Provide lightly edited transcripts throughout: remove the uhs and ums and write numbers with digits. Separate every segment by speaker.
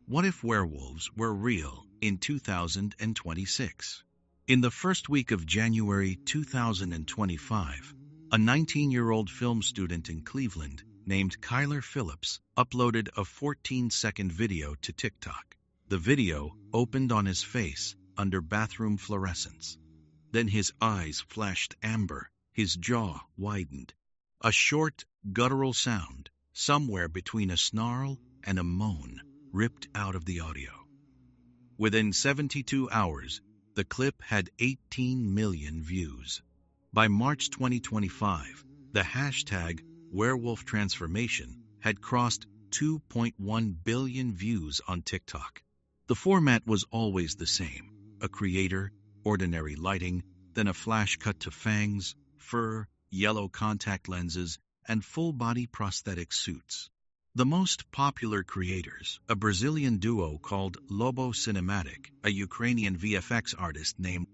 Speaker 1: What if werewolves were real in 2026? In the first week of January 2025, a 19-year-old film student in Cleveland named Kyler Phillips uploaded a 14-second video to TikTok. The video opened on his face under bathroom fluorescence. Then his eyes flashed amber, his jaw widened. A short, guttural sound, somewhere between a snarl and a moan, ripped out of the audio. Within 72 hours, the clip had 18 million views. By March 2025, the hashtag werewolf transformation had crossed 2.1 billion views on TikTok. The format was always the same: a creator, ordinary lighting, then a flash cut to fangs, fur, yellow contact lenses, and full-body prosthetic suits. The most popular creators, a Brazilian duo called Lobo Cinematic, a Ukrainian VFX artist named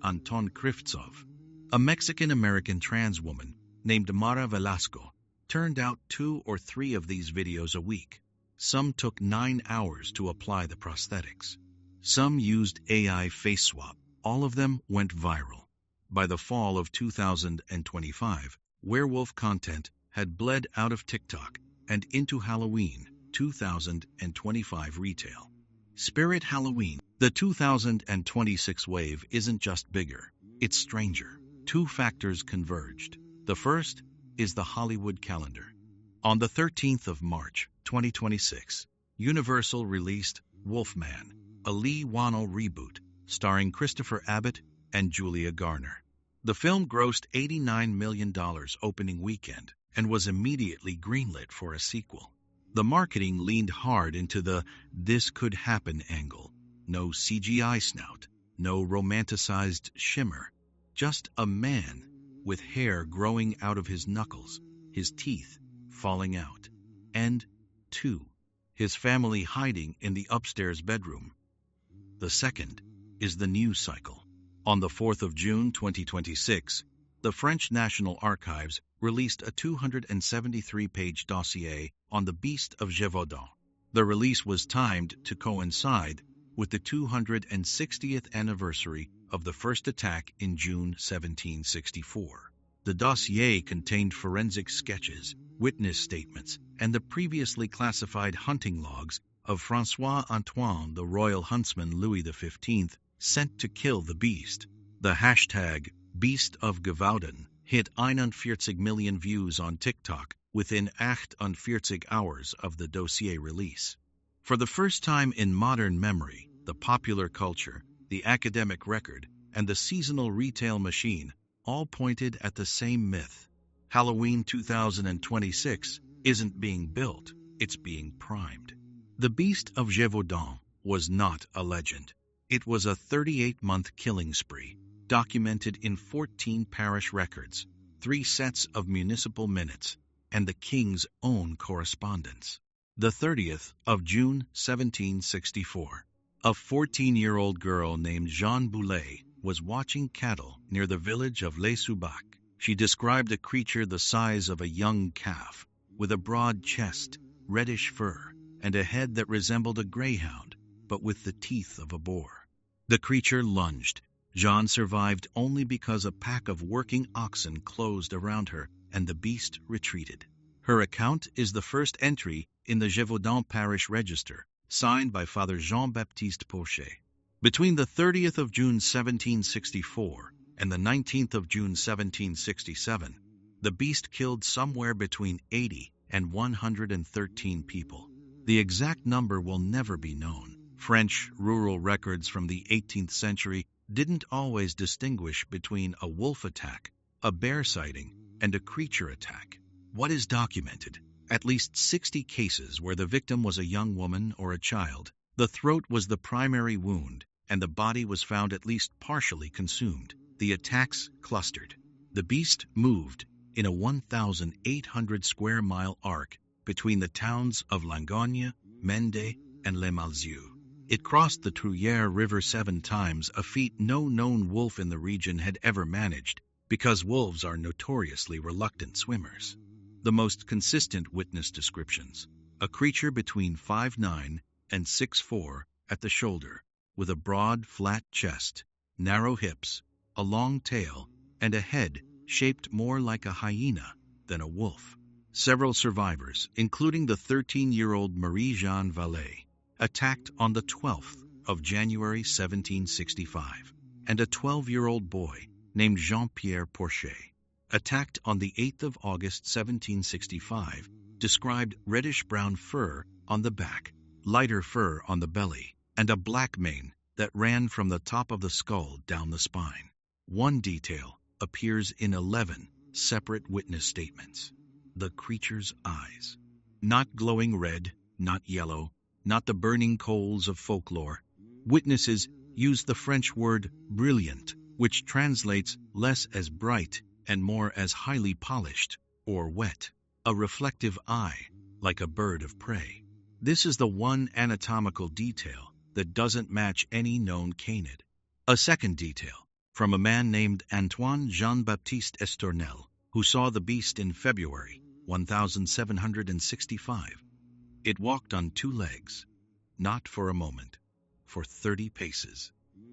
Speaker 1: Anton Krivtsov, a Mexican-American trans woman named Mara Velasco, turned out 2 or 3 of these videos a week. Some took 9 hours to apply the prosthetics. Some used AI face swap. All of them went viral. By the fall of 2025, werewolf content had bled out of TikTok and into Halloween 2025 retail. Spirit Halloween. The 2026 wave isn't just bigger, it's stranger. 2 factors converged. The first is the Hollywood calendar. On the 13th of March 2026, Universal released Wolfman, a Lee Wannell reboot starring Christopher Abbott and Julia Garner. The film grossed $89 million opening weekend and was immediately greenlit for a sequel. The marketing leaned hard into the "this could happen" angle. No CGI snout, no romanticized shimmer, just a man with hair growing out of his knuckles, his teeth falling out, and 2, his family hiding in the upstairs bedroom. The second is the news cycle. On the 4th of June 2026, the French National Archives released a 273-page dossier on the Beast of Gevaudan. The release was timed to coincide with the 260th anniversary of the first attack in June 1764. The dossier contained forensic sketches, witness statements, and the previously classified hunting logs of Francois Antoine, the royal huntsman Louis XV, sent to kill the beast. The hashtag Beast of Gevaudan hit 41 million views on TikTok within 48 hours of the dossier release. For the first time in modern memory, the popular culture, the academic record, and the seasonal retail machine all pointed at the same myth. Halloween 2026 isn't being built, it's being primed. The Beast of Gevaudan was not a legend. It was a 38-month killing spree, documented in 14 parish records, 3 sets of municipal minutes, and the king's own correspondence. The 30th of June 1764. A 14-year-old girl named Jeanne Boulet was watching cattle near the village of Les Soubac. She described a creature the size of a young calf, with a broad chest, reddish fur, and a head that resembled a greyhound, but with the teeth of a boar. The creature lunged. Jeanne survived only because a pack of working oxen closed around her and the beast retreated. Her account is the first entry in the Gevaudan Parish Register, signed by Father Jean-Baptiste Pochet. Between the 30th of June 1764 and the 19th of June 1767, the beast killed somewhere between 80 and 113 people. The exact number will never be known. French rural records from the 18th century didn't always distinguish between a wolf attack, a bear sighting, and a creature attack. What is documented? At least 60 cases where the victim was a young woman or a child. The throat was the primary wound, and the body was found at least partially consumed. The attacks clustered. The beast moved in a 1,800 square mile arc between the towns of Langogne, Mende, and Les Malzieu. It crossed the Truyère River 7 times, a feat no known wolf in the region had ever managed, because wolves are notoriously reluctant swimmers. The most consistent witness descriptions: a creature between 5'9" and 6'4" at the shoulder, with a broad, flat chest, narrow hips, a long tail, and a head shaped more like a hyena than a wolf. Several survivors, including the 13-year-old Marie-Jeanne Vallée, attacked on the 12th of January 1765, and a 12-year-old boy named Jean-Pierre Porcher, attacked on the 8th of August 1765, described reddish-brown fur on the back, lighter fur on the belly, and a black mane that ran from the top of the skull down the spine. One detail appears in 11 separate witness statements: the creature's eyes. Not glowing red, not yellow, not the burning coals of folklore. Witnesses use the French word brilliant, which translates less as bright and more as highly polished or wet. A reflective eye, like a bird of prey. This is the one anatomical detail that doesn't match any known canid. A second detail, from a man named Antoine Jean-Baptiste Estournel, who saw the beast in February 1765. It walked on 2 legs, not for a moment, for 30 paces.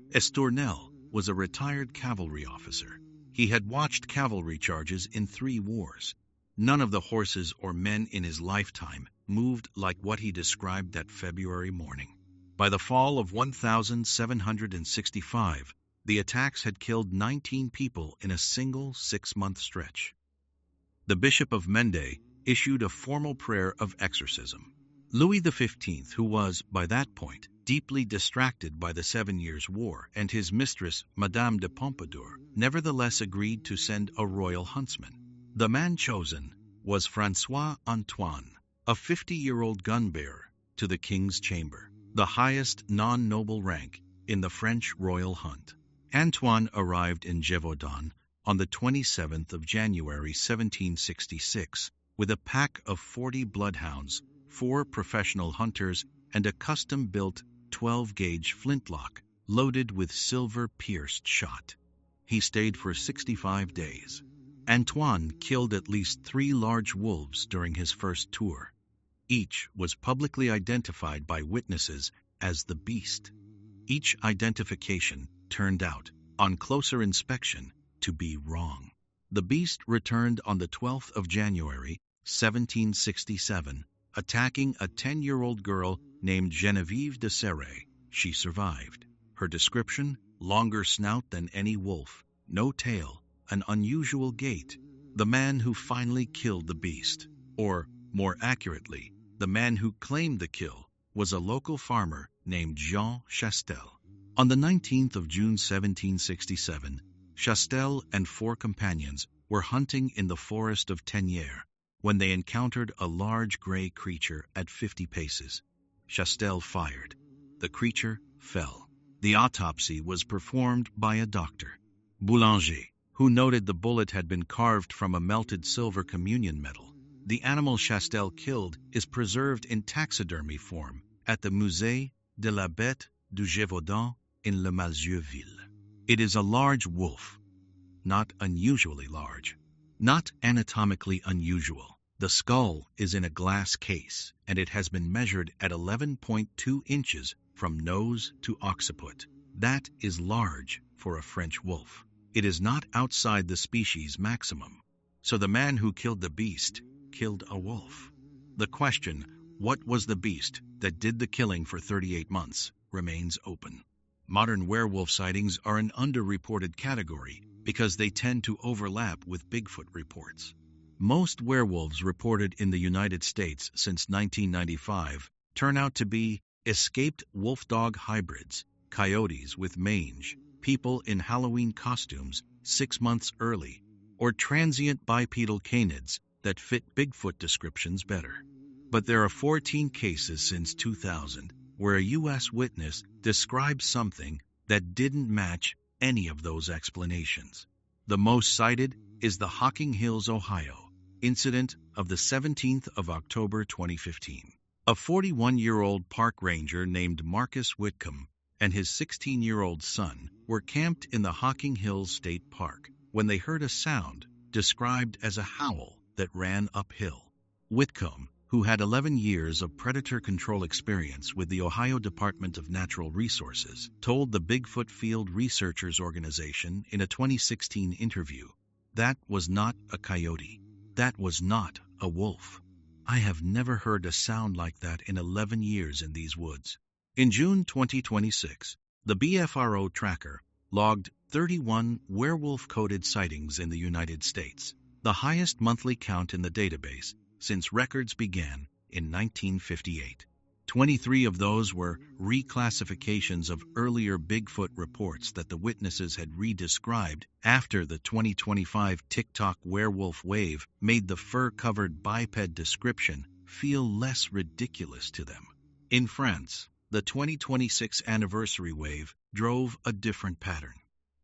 Speaker 1: Estournel was a retired cavalry officer. He had watched cavalry charges in 3 wars. None of the horses or men in his lifetime moved like what he described that February morning. By the fall of 1765, the attacks had killed 19 people in a single 6-month stretch. The Bishop of Mende issued a formal prayer of exorcism. Louis XV, who was, by that point, deeply distracted by the 7 Years' War, and his mistress, Madame de Pompadour, nevertheless agreed to send a royal huntsman. The man chosen was Francois Antoine, a 50-year-old gun-bearer to the king's chamber, the highest non-noble rank in the French royal hunt. Antoine arrived in Gevaudan on the 27th of January 1766 with a pack of 40 bloodhounds, 4 professional hunters, and a custom-built 12-gauge flintlock loaded with silver-pierced shot. He stayed for 65 days. Antoine killed at least 3 large wolves during his first tour. Each was publicly identified by witnesses as the beast. Each identification turned out, on closer inspection, to be wrong. The beast returned on the 12th of January, 1767, attacking a 10-year-old girl named Geneviève de Serre. She survived. Her description: longer snout than any wolf, no tail, an unusual gait. The man who finally killed the beast, or more accurately, the man who claimed the kill, was a local farmer named Jean Chastel. On the 19th of June 1767, Chastel and 4 companions were hunting in the forest of Teniers when they encountered a large gray creature at 50 paces. Chastel fired. The creature fell. The autopsy was performed by a doctor, Boulanger, who noted the bullet had been carved from a melted silver communion medal. The animal Chastel killed is preserved in taxidermy form at the Musée de la Bete du Gevaudan in le Malzieu-Ville. It is a large wolf, not unusually large, not anatomically unusual. The skull is in a glass case, and it has been measured at 11.2 inches from nose to occiput. That is large for a French wolf. It is not outside the species maximum. So the man who killed the beast killed a wolf. The question, what was the beast that did the killing for 38 months, remains open. Modern werewolf sightings are an underreported category because they tend to overlap with Bigfoot reports. Most werewolves reported in the United States since 1995 turn out to be escaped wolf-dog hybrids, coyotes with mange, people in Halloween costumes 6 months early, or transient bipedal canids that fit Bigfoot descriptions better. But there are 14 cases since 2000 where a U.S. witness described something that didn't match any of those explanations. The most cited is the Hocking Hills, Ohio, incident of the 17th of October 2015. A 41-year-old park ranger named Marcus Whitcomb and his 16-year-old son were camped in the Hocking Hills State Park when they heard a sound described as a howl that ran uphill. Whitcomb, who had 11 years of predator control experience with the Ohio Department of Natural Resources, told the Bigfoot Field Researchers Organization in a 2016 interview, "That was not a coyote. That was not a wolf. I have never heard a sound like that in 11 years in these woods." In June 2026, the BFRO tracker logged 31 werewolf-coded sightings in the United States, the highest monthly count in the database since records began in 1958. 23 of those were reclassifications of earlier Bigfoot reports that the witnesses had redescribed after the 2025 TikTok werewolf wave made the fur-covered biped description feel less ridiculous to them. In France, the 2026 anniversary wave drove a different pattern.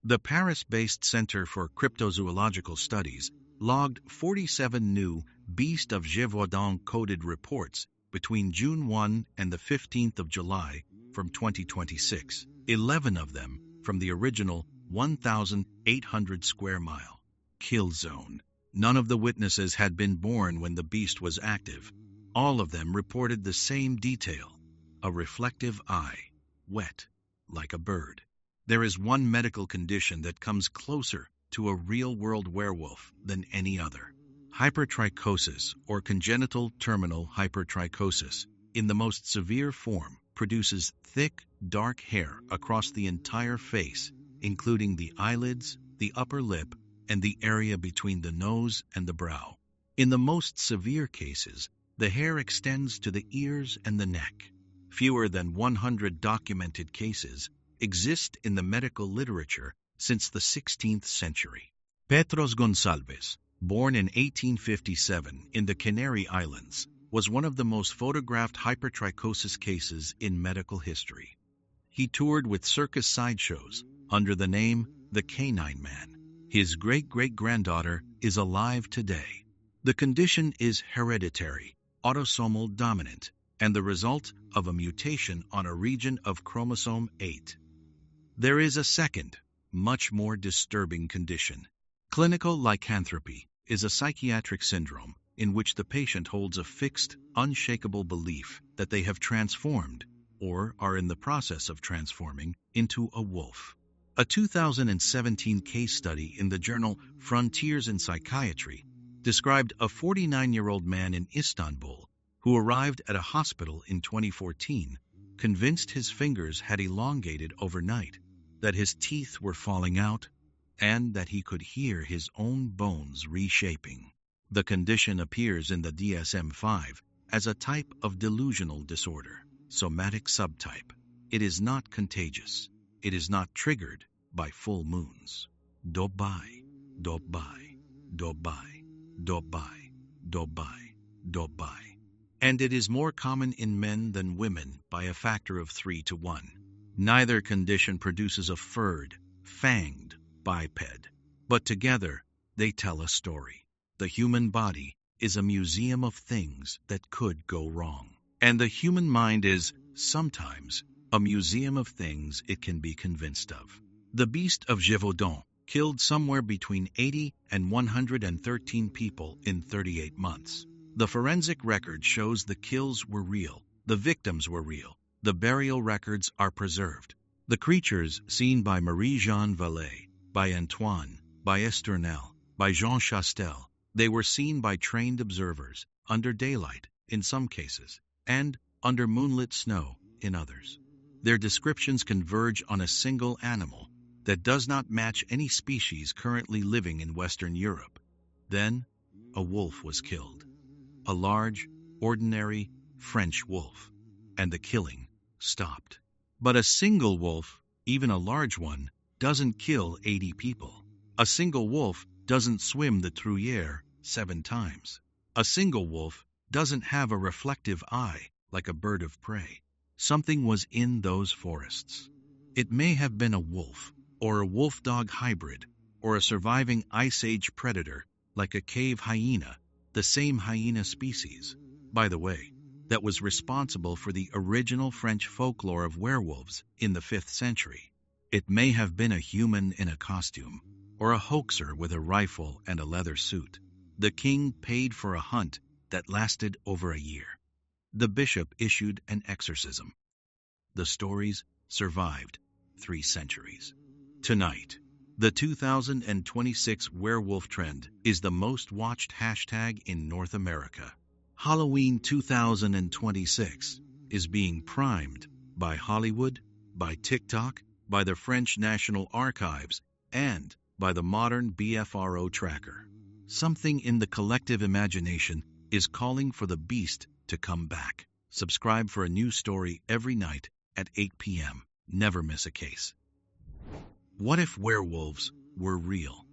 Speaker 1: The Paris-based Center for Cryptozoological Studies logged 47 new Beast of Gevaudan coded reports between June 1 and the 15th of July from 2026, 11 of them from the original 1,800 square mile kill zone. None of the witnesses had been born when the beast was active. All of them reported the same detail: a reflective eye, wet, like a bird. There is one medical condition that comes closer to a real-world werewolf than any other. Hypertrichosis, or congenital terminal hypertrichosis, in the most severe form, produces thick, dark hair across the entire face, including the eyelids, the upper lip, and the area between the nose and the brow. In the most severe cases, the hair extends to the ears and the neck. Fewer than 100 documented cases exist in the medical literature since the 16th century. Petros Gonçalves, born in 1857 in the Canary Islands, was one of the most photographed hypertrichosis cases in medical history. He toured with circus sideshows under the name the Canine Man. His great-great-granddaughter is alive today. The condition is hereditary, autosomal dominant, and the result of a mutation on a region of chromosome 8. There is a second, much more disturbing condition. Clinical lycanthropy is a psychiatric syndrome in which the patient holds a fixed, unshakable belief that they have transformed, or are in the process of transforming, into a wolf. A 2017 case study in the journal Frontiers in Psychiatry described a 49-year-old man in Istanbul who arrived at a hospital in 2014, convinced his fingers had elongated overnight, that his teeth were falling out, and that he could hear his own bones reshaping. The condition appears in the DSM-5 as a type of delusional disorder, somatic subtype. It is not contagious. It is not triggered by full moons. Dobai, dobai, dobai, dobai, dobai, dobai. And it is more common in men than women by a factor of 3 to 1. Neither condition produces a furred, fanged biped, but together they tell a story. The human body is a museum of things that could go wrong. And the human mind is, sometimes, a museum of things it can be convinced of. The Beast of Gevaudan killed somewhere between 80 and 113 people in 38 months. The forensic record shows the kills were real, the victims were real, the burial records are preserved. The creatures seen by Marie-Jeanne Vallée, by Antoine, by Esternel, by Jean Chastel, they were seen by trained observers, under daylight in some cases, and under moonlit snow in others. Their descriptions converge on a single animal that does not match any species currently living in Western Europe. Then, a wolf was killed. A large, ordinary French wolf, and the killing stopped. But a single wolf, even a large one, doesn't kill 80 people. A single wolf doesn't swim the Truyère 7 times. A single wolf doesn't have a reflective eye like a bird of prey. Something was in those forests. It may have been a wolf, or a wolf-dog hybrid, or a surviving Ice Age predator like a cave hyena, the same hyena species, by the way, that was responsible for the original French folklore of werewolves in the 5th century. It may have been a human in a costume, or a hoaxer with a rifle and a leather suit. The king paid for a hunt that lasted over a year. The bishop issued an exorcism. The stories survived 3 centuries. Tonight, the 2026 werewolf trend is the most watched hashtag in North America. Halloween 2026 is being primed by Hollywood, by TikTok, by the French National Archives, and by the modern BFRO tracker. Something in the collective imagination is calling for the beast to come back. Subscribe for a new story every night at 8 p.m. Never miss a case. What if werewolves were real?